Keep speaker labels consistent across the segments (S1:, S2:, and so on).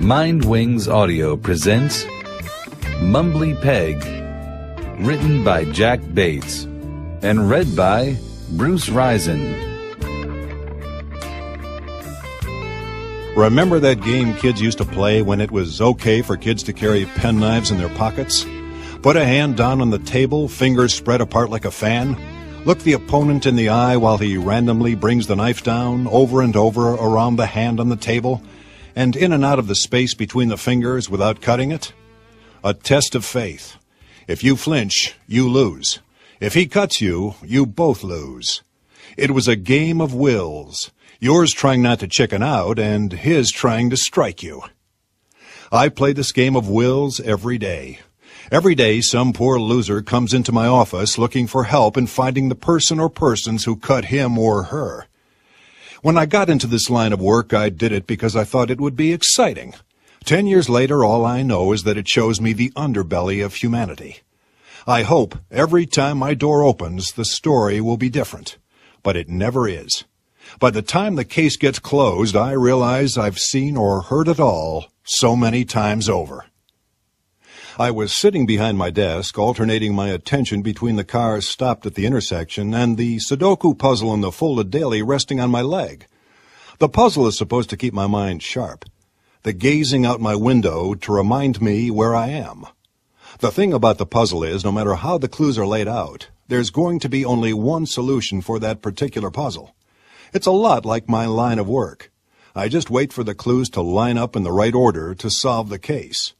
S1: Mindwings Audio presents Mumbly Peg, written by Jack Bates and read by Bruce Risen.
S2: Remember that game kids used to play when it was okay for kids to carry penknives in their pockets? Put a hand down on the table, fingers spread apart like a fan. Look the opponent in the eye while he randomly brings the knife down over and over around the hand on the table and in and out of the space between the fingers without cutting it. A test of faith. If you flinch, you lose. If he cuts you, you both lose. It was a game of wills. Yours trying not to chicken out, and his trying to strike you. I play this game of wills every day. Every day some poor loser comes into my office looking for help in finding the person or persons who cut him or her. When I got into this line of work, I did it because I thought it would be exciting. 10 years later, all I know is that it shows me the underbelly of humanity. I hope every time my door opens, the story will be different. But it never is. By the time the case gets closed, I realize I've seen or heard it all so many times over. I was sitting behind my desk, alternating my attention between the cars stopped at the intersection and the Sudoku puzzle in the folded daily resting on my leg. The puzzle is supposed to keep my mind sharp, the gazing out my window to remind me where I am. The thing about the puzzle is, no matter how the clues are laid out, there's going to be only one solution for that particular puzzle. It's a lot like my line of work. I just wait for the clues to line up in the right order to solve the case.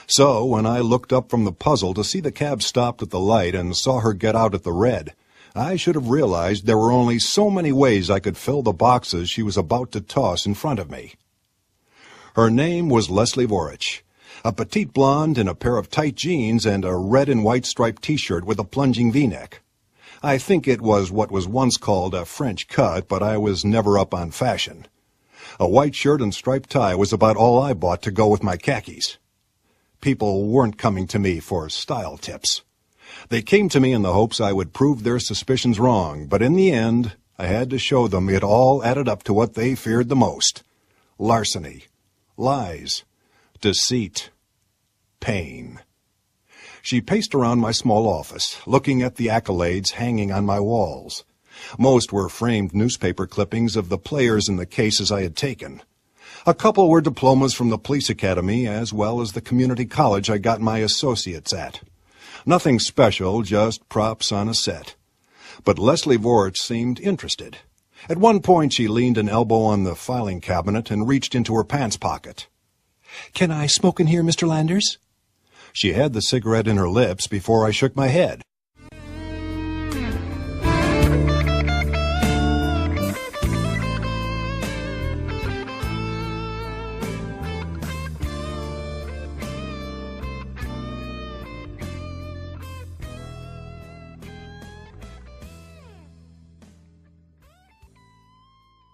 S2: So, when I looked up from the puzzle to see the cab stopped at the light and saw her get out at the red, I should have realized there were only so many ways I could fill the boxes she was about to toss in front of me. Her name was Leslie Vorich, a petite blonde in a pair of tight jeans and a red and white striped T-shirt with a plunging V-neck. I think it was what was once called a French cut, but I was never up on fashion. A white shirt and striped tie was about all I bought to go with my khakis. People weren't coming to me for style tips. They came to me in the hopes I would prove their suspicions wrong, but in the end, I had to show them it all added up to what they feared the most: larceny, lies, deceit, pain. She paced around my small office, looking at the accolades hanging on my walls. Most were framed newspaper clippings of the players in the cases I had taken. A couple were diplomas from the police academy, as well as the community college I got my associates at. Nothing special, just props on a set. But Leslie Vorich seemed interested. At one point she leaned an elbow on the filing cabinet and reached into her pants pocket. "Can I smoke in here, Mr. Landers?" She had the cigarette in her lips before I shook my head.